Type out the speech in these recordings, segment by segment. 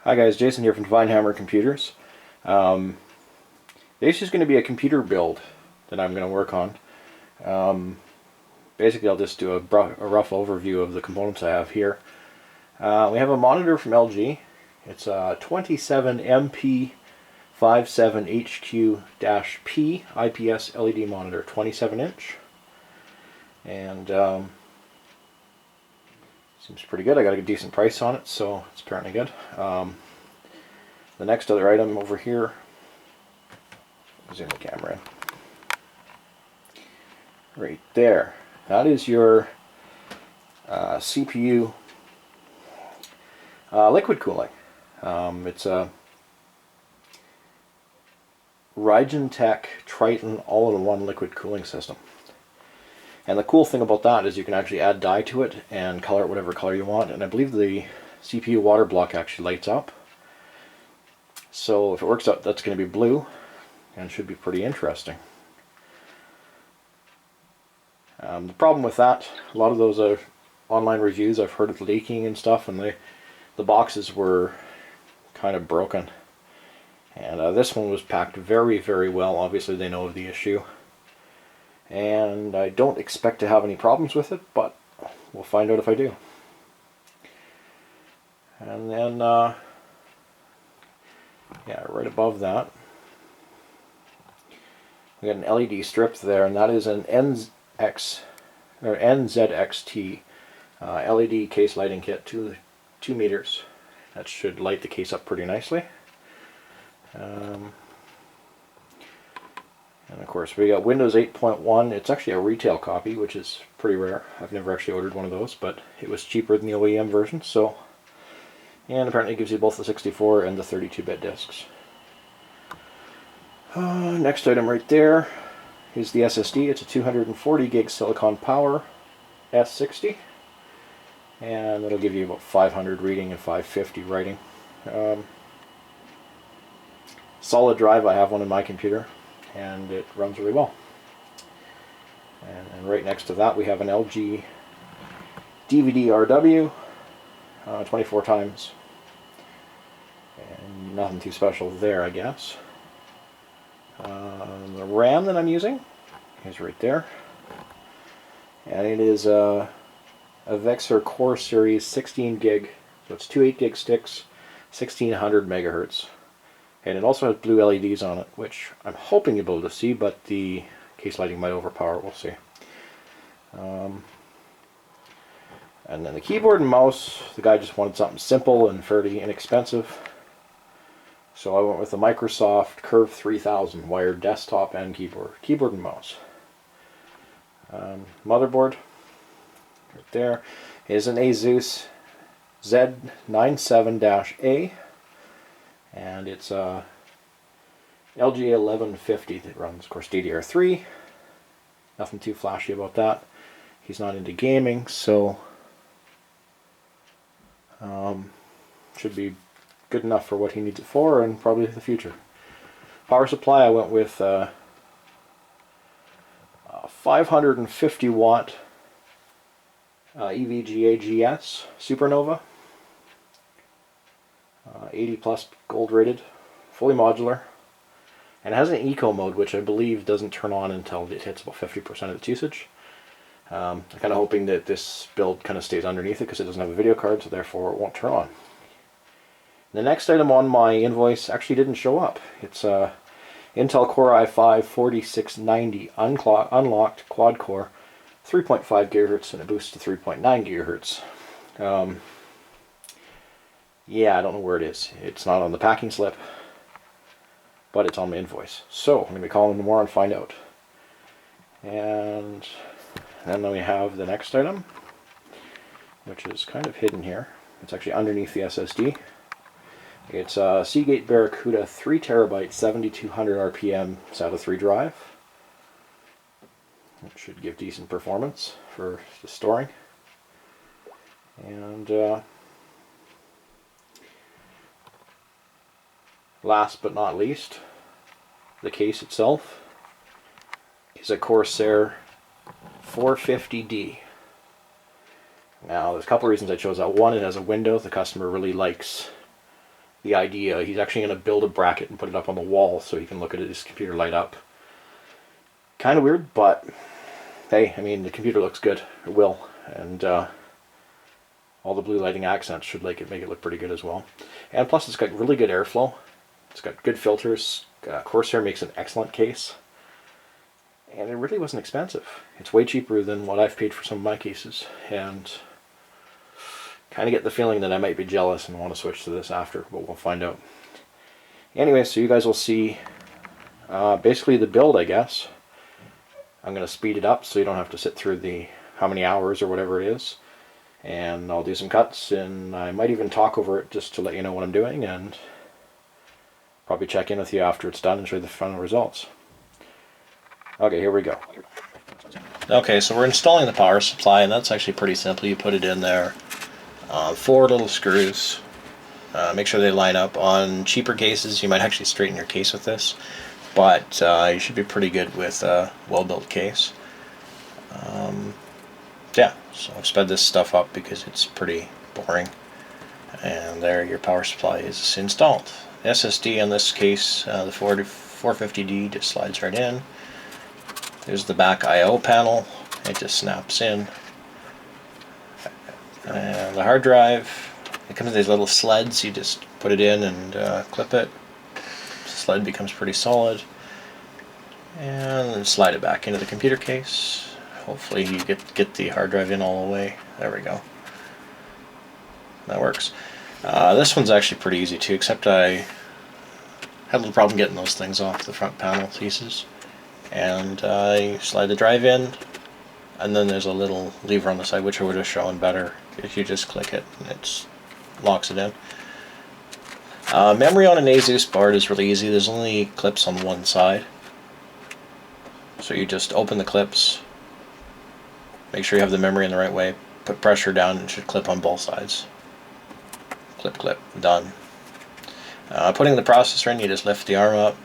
Hi guys, Jason here from Hammer Computers. This is going to be a computer build that I'm going to work on. Basically I'll just do a rough overview of the components I have here. We have a monitor from LG. It's a 27MP57HQ-P IPS LED monitor, 27 inch. And seems pretty good. I got a decent price on it, so it's apparently good. The next other item over here, zoom the camera in, right there. That is your CPU liquid cooling. It's a Raijintek Triton all-in-one liquid cooling system. And the cool thing about that is you can actually add dye to it and color it whatever color you want. And I believe the CPU water block actually lights up. So if it works out, that's going to be blue and should be pretty interesting. The problem with that, a lot of those online reviews I've heard of leaking and stuff, and the boxes were kind of broken. And this one was packed very, very well. Obviously they know of the issue. And I don't expect to have any problems with it, but we'll find out if I do. And then, yeah, right above that, we got an LED strip there, and that is an NZXT LED case lighting kit, 2 meters. That should light the case up pretty nicely. And of course we got Windows 8.1. It's actually a retail copy, which is pretty rare. I've never actually ordered one of those, but it was cheaper than the OEM version. So, and apparently it gives you both the 64 and the 32-bit discs. Next item right there is the SSD. It's a 240 gig Silicon Power S60, and it'll give you about 500 reading and 550 writing. Solid drive. I have one in my computer, and it runs really well. And right next to that we have an LG DVD-RW, 24 times, and nothing too special there, I guess. The RAM that I'm using is right there, and it is a Avexir Core Series 16 gig, so it's 2 8 gig sticks, 1600 megahertz. And it also has blue LEDs on it, which I'm hoping you'll be able to see, but the case lighting might overpower it, we'll see. And then the keyboard and mouse, the guy just wanted something simple and fairly inexpensive. So I went with the Microsoft Curve 3000 wired desktop and keyboard and mouse. Motherboard, right there, is an ASUS Z97-A. And it's a LG 1150 that runs, of course, DDR3. Nothing too flashy about that. He's not into gaming, so should be good enough for what he needs it for, and probably the future. Power supply, I went with 550 watt EVGA GS SuperNOVA. 80 plus gold rated, fully modular, and it has an eco mode, which I believe doesn't turn on until it hits about 50% of its usage. I'm kind of hoping that this build kind of stays underneath it because it doesn't have a video card, so therefore it won't turn on. The next item on my invoice actually didn't show up. It's a Intel Core i5-4690 unlocked quad core, 3.5 gigahertz, and it boosts to 3.9 gigahertz. Yeah, I don't know where it is. It's not on the packing slip, but it's on my invoice. So I'm going to be calling tomorrow and find out. And then we have the next item, which is kind of hidden here. It's actually underneath the SSD. It's a Seagate Barracuda 3 terabyte 7200 RPM SATA 3 drive. It should give decent performance for the storing. And last but not least, the case itself is a Corsair 450D. Now, there's a couple of reasons I chose that. One, it has a window. The customer really likes the idea. He's actually going to build a bracket and put it up on the wall so he can look at his computer light up. Kind of weird, but hey, I mean, the computer looks good. It will. And all the blue lighting accents should make it look pretty good as well. And plus, it's got really good airflow. It's got good filters. Corsair makes an excellent case. And it really wasn't expensive. It's way cheaper than what I've paid for some of my cases. And kind of get the feeling that I might be jealous and want to switch to this after, but we'll find out. Anyway, so you guys will see basically the build, I guess. I'm going to speed it up so you don't have to sit through the how many hours or whatever it is. And I'll do some cuts, and I might even talk over it just to let you know what I'm doing, and probably check in with you after it's done and show you the final results. Okay, here we go. Okay, so we're installing the power supply, and that's actually pretty simple. You put it in there. 4 little screws. Make sure they line up. On cheaper cases, you might actually straighten your case with this, but you should be pretty good with a well-built case. Yeah, so I've sped this stuff up because it's pretty boring. And there, your power supply is installed. The SSD in this case, the 450D, just slides right in. There's the back I/O panel. It just snaps in. And the hard drive, it comes with these little sleds. You just put it in and clip it. The sled becomes pretty solid. And then slide it back into the computer case. Hopefully you get the hard drive in all the way. There we go. That works. This one's actually pretty easy too, except I had a little problem getting those things off the front panel pieces. And you slide the drive in, and then there's a little lever on the side, which I would have shown better if you just click it and it locks it in. Memory on an ASUS board is really easy. There's only clips on one side. So you just open the clips, make sure you have the memory in the right way, put pressure down, and it should clip on both sides. Clip, clip, done. Putting the processor in, you just lift the arm up,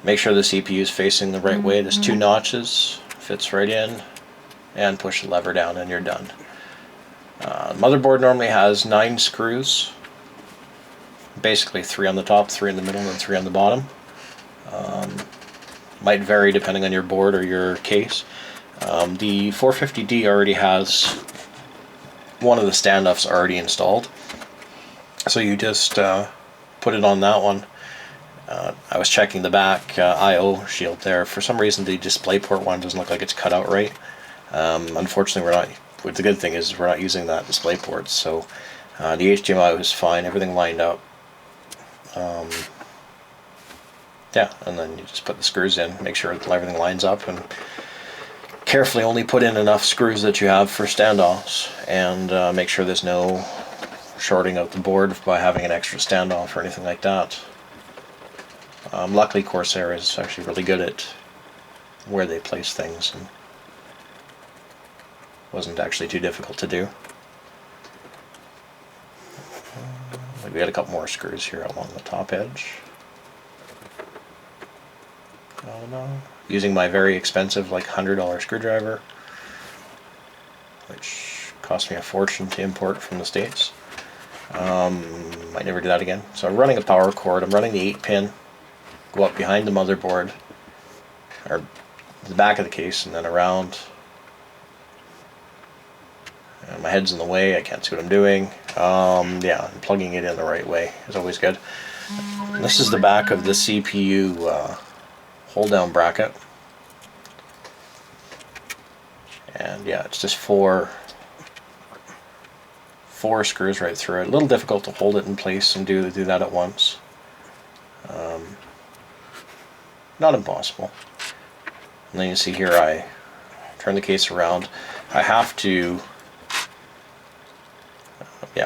make sure the CPU is facing the right way. There's 2 notches, fits right in, and push the lever down and you're done. Motherboard normally has 9 screws, basically 3 on the top, 3 in the middle, and 3 on the bottom. Might vary depending on your board or your case. The 450D already has one of the standoffs already installed, so you just put it on that one. I was checking the back I/O shield there. For some reason the DisplayPort one doesn't look like it's cut out right. Unfortunately we're not, but the good thing is we're not using that DisplayPort, so the HDMI was fine, everything lined up. Yeah, and then you just put the screws in, make sure everything lines up, and carefully only put in enough screws that you have for standoffs, and make sure there's no shorting out the board by having an extra standoff or anything like that. Luckily Corsair is actually really good at where they place things, and wasn't actually too difficult to do. We got a couple more screws here along the top edge. Using my very expensive, like $100 screwdriver, which cost me a fortune to import from the States. Might never do that again. So I'm running a power cord. I'm running the 8-pin, go up behind the motherboard, or the back of the case, and then around. And my head's in the way, I can't see what I'm doing. Yeah, plugging it in the right way is always good. And this is the back of the CPU hold down bracket. And yeah, it's just four screws right through it. A little difficult to hold it in place and do that at once. Not impossible. And then you see here I turn the case around. I have to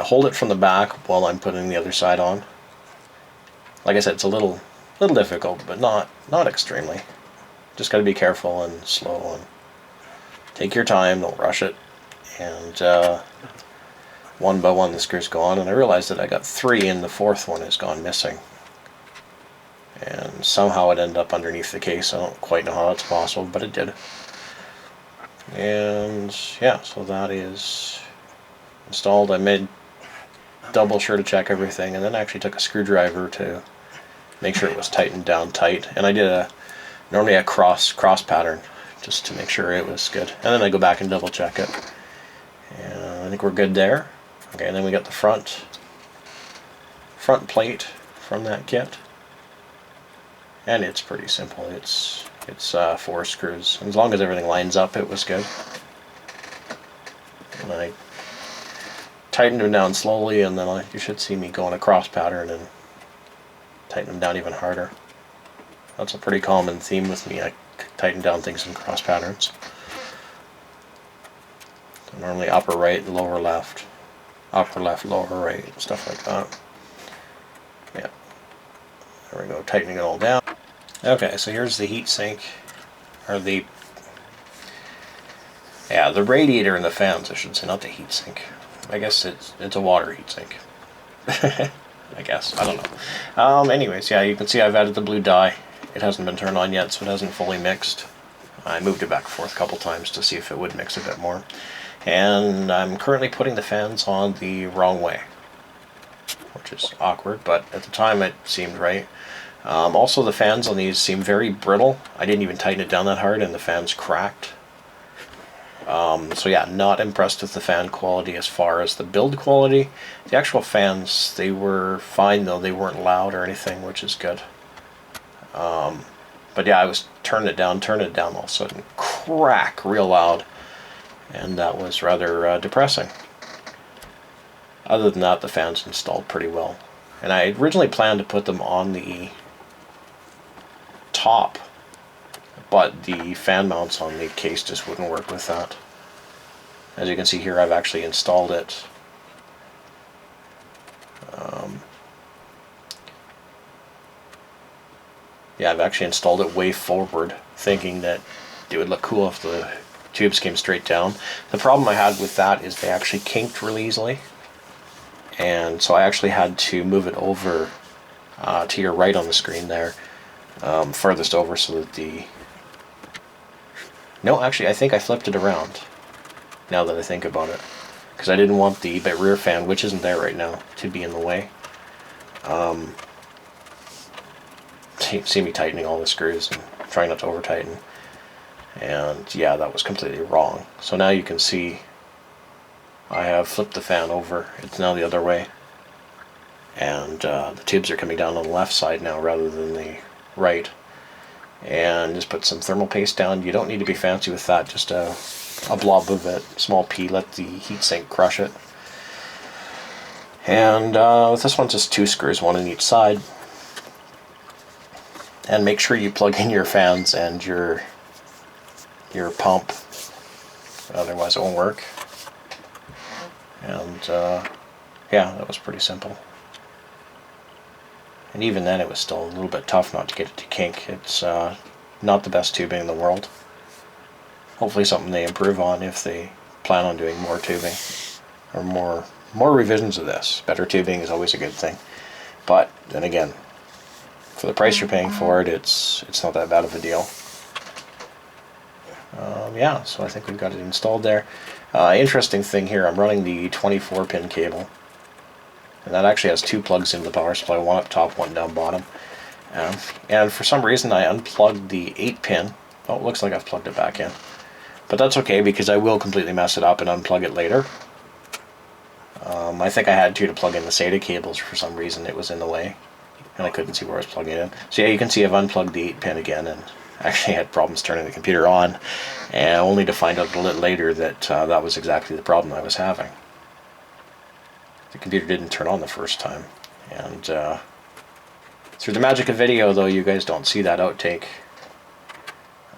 hold it from the back while I'm putting the other side on. Like I said, it's a little difficult, but not extremely. Just got to be careful and slow and take your time, don't rush it. And one by one the screws go on, and I realized that I got 3 and the 4th one has gone missing. And somehow it ended up underneath the case. I don't quite know how that's possible, but it did. And yeah, so that is installed. I made double sure to check everything, and then I actually took a screwdriver to make sure it was tightened down tight. And I did normally a cross pattern just to make sure it was good. And then I go back and double check it. And I think we're good there. Okay, and then we got the front plate from that kit. And it's pretty simple. It's 4 screws. As long as everything lines up, it was good. And I tightened them down slowly, and then you should see me go in a cross pattern and tighten them down even harder. That's a pretty common theme with me. I tighten down things in cross patterns. So normally upper right, lower left, lower right, stuff like that. Yeah. There we go, tightening it all down. Okay, so here's the heat sink, or the radiator and the fans, I should say, not the heat sink. I guess it's a water heat sink. I guess, I don't know. Anyways, yeah, you can see I've added the blue dye. It hasn't been turned on yet, so it hasn't fully mixed. I moved it back and forth a couple times to see if it would mix a bit more. And I'm currently putting the fans on the wrong way, which is awkward, but at the time it seemed right. Also, the fans on these seem very brittle. I didn't even tighten it down that hard, and the fans cracked. So yeah, not impressed with the fan quality as far as the build quality. The actual fans, they were fine though. They weren't loud or anything, which is good. But yeah, I was turning it down, all of a sudden crack real loud, and that was rather depressing. Other than that, the fans installed pretty well. And I originally planned to put them on the top, but the fan mounts on the case just wouldn't work with that. As you can see here, I've actually installed it. Yeah, I've actually installed it way forward, thinking that it would look cool if the tubes came straight down. The problem I had with that is they actually kinked really easily, and so I actually had to move it over to your right on the screen there, furthest over, so that the... No, actually, I think I flipped it around, now that I think about it, because I didn't want the rear fan, which isn't there right now, to be in the way. See me tightening all the screws and trying not to over tighten, and yeah, that was completely wrong. So now you can see I have flipped the fan over. It's now the other way, and the tubes are coming down on the left side now rather than the right. And just put some thermal paste down. You don't need to be fancy with that, just a blob of it, small pea, let the heatsink crush it. And with this one, just 2 screws, 1 on each side. And make sure you plug in your fans and your pump, otherwise it won't work. And yeah, that was pretty simple. And even then it was still a little bit tough not to get it to kink. It's not the best tubing in the world. Hopefully something they improve on if they plan on doing more tubing, or more revisions of this. Better tubing is always a good thing. But then again, for the price you're paying for it, it's not that bad of a deal. Yeah, so I think we've got it installed there. Interesting thing here, I'm running the 24-pin cable. And that actually has 2 plugs into the power supply, 1 up top, 1 down bottom. And for some reason I unplugged the 8-pin. Oh, it looks like I've plugged it back in. But that's okay, because I will completely mess it up and unplug it later. I think I had to plug in the SATA cables for some reason. It was in the way, and I couldn't see where I was plugging it in. So yeah, you can see I've unplugged the 8-pin again, and actually had problems turning the computer on, and only to find out a little later that that was exactly the problem I was having. The computer didn't turn on the first time, and through the magic of video, though, you guys don't see that outtake.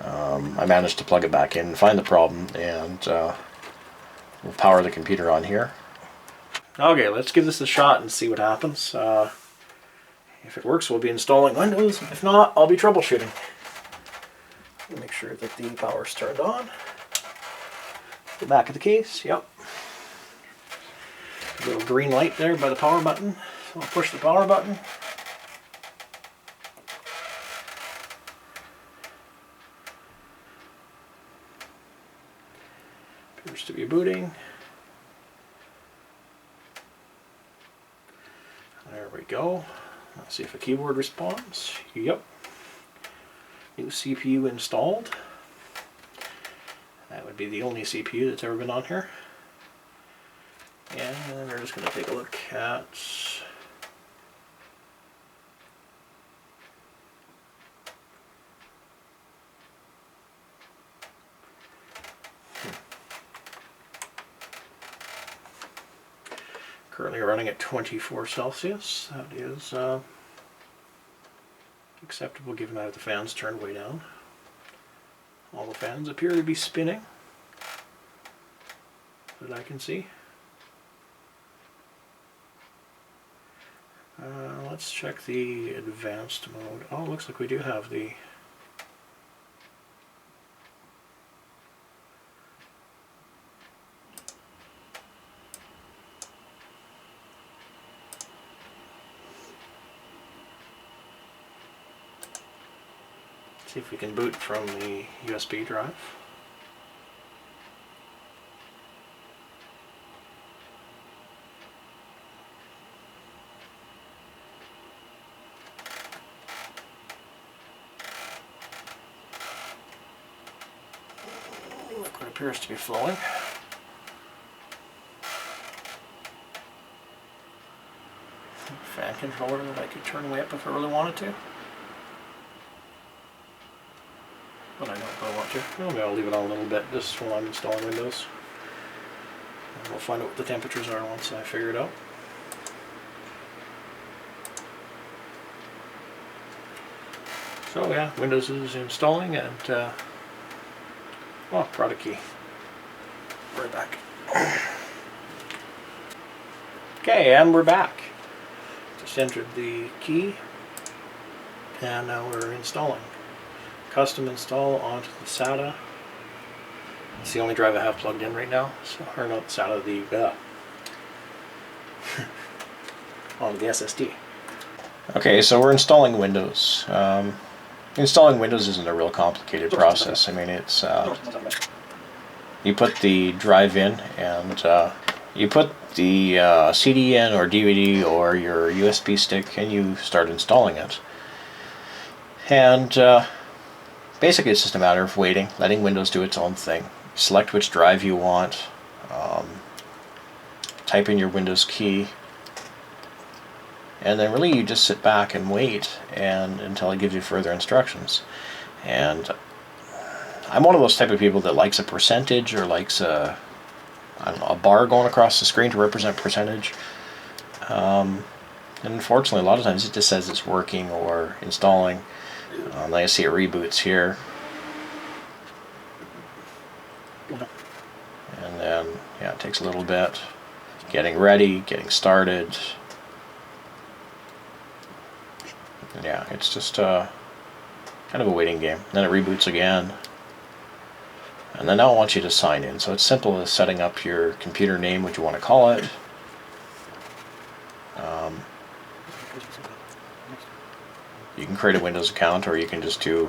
I managed to plug it back in and find the problem, and we'll power the computer on here. Okay, let's give this a shot and see what happens. If it works, we'll be installing Windows. If not, I'll be troubleshooting. Make sure that the power's turned on. The back of the case, yep. A little green light there by the power button. So I'll push the power button. Appears to be booting. There we go. Let's see if the keyboard responds. Yep. New CPU installed. That would be the only CPU that's ever been on here. And we're just going to take a look at currently running at 24 Celsius. That is acceptable given I have the fans turned way down. All the fans appear to be spinning that I can see. Let's check the advanced mode. Oh, looks like we do have the see if we can boot from the USB drive. Liquid appears to be flowing. Fan controller that I could turn way up if I really wanted to. But I don't really want to. Well, maybe I'll leave it on a little bit just while I'm installing Windows. And we'll find out what the temperatures are once I figure it out. So yeah, Windows is installing and oh, product key. Right back. Okay, and we're back. Just entered the key and now we're installing. Custom install onto the SATA. It's the only drive I have plugged in right now. So, or not SATA, the on the SSD. Okay, so we're installing Windows. Installing Windows isn't a real complicated process. I mean, it's you put the drive in and you put the CD in or DVD or your USB stick and you start installing it. And basically it's just a matter of waiting, letting Windows do its own thing. Select which drive you want, type in your Windows key, and then really you just sit back and wait until it gives you further instructions. And I'm one of those type of people that likes a percentage or likes I don't know, a bar going across the screen to represent percentage. And unfortunately a lot of times it just says it's working or installing. I see it reboots here. And then, yeah, it takes a little bit. Getting ready, getting started. Yeah, it's just kind of a waiting game. Then it reboots again. And then now it wants you to sign in. So it's simple as setting up your computer name, what you want to call it. You can create a Windows account or you can just do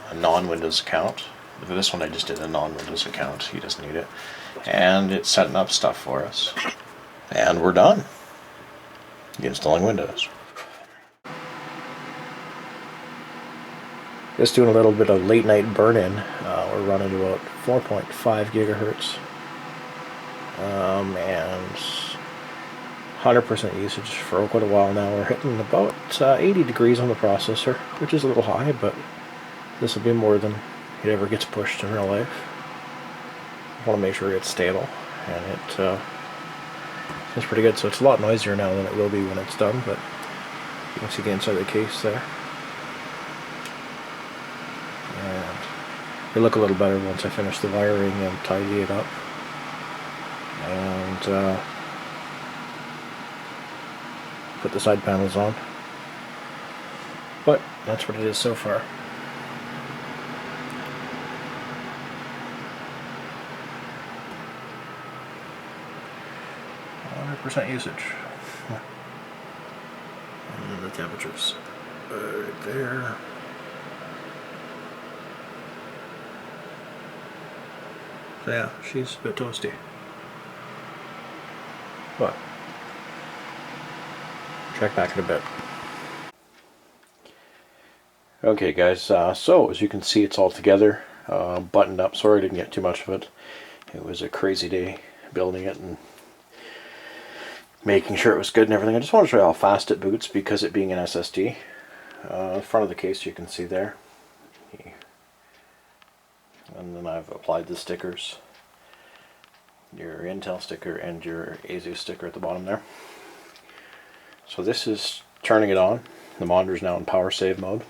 a non-Windows account. For this one I just did a non-Windows account, he doesn't need it. And it's setting up stuff for us. And we're done. Installing Windows. Just doing a little bit of late night burn-in. We're running about 4.5 gigahertz. And 100% usage for quite a while now. We're hitting about 80 degrees on the processor, which is a little high, but this will be more than it ever gets pushed in real life. I want to make sure it's stable, and it's pretty good. So it's a lot noisier now than it will be when it's done, but you can see the inside of the case there. And it'll look a little better once I finish the wiring and tidy it up. And put the side panels on. But that's what it is so far. % usage. And then the temperatures right there. So yeah, she's a bit toasty. But Check back in a bit. Okay guys, so as you can see it's all together, buttoned up. Sorry I didn't get too much of it. It was a crazy day building it and making sure it was good and everything. I just want to show you how fast it boots because it being an SSD. In front of the case you can see there. And then I've applied the stickers. Your Intel sticker and your ASUS sticker at the bottom there. So this is turning it on. The monitor is now in power save mode.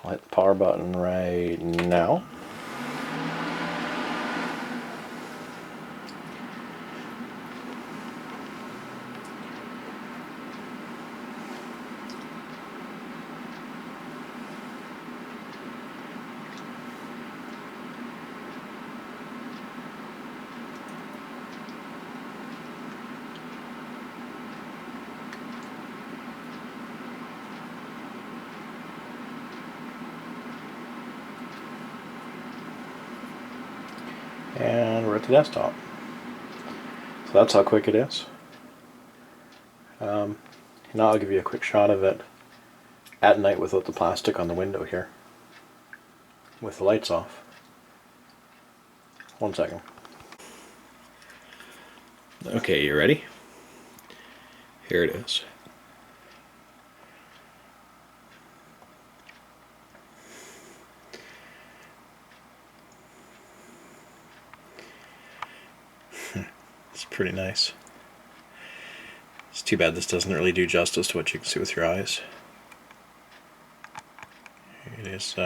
I'll hit the power button right now. And we're at the desktop. So that's how quick it is. Now I'll give you a quick shot of it at night without the plastic on the window here, with the lights off. 1 second. Okay, you ready? Here it is. It's pretty nice. It's too bad this doesn't really do justice to what you can see with your eyes. It is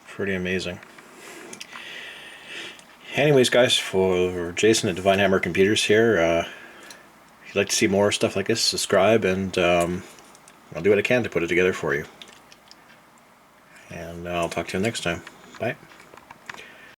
pretty amazing. Anyways guys, for Jason at Divine Hammer Computers here, if you'd like to see more stuff like this, subscribe and I'll do what I can to put it together for you. And I'll talk to you next time. Bye.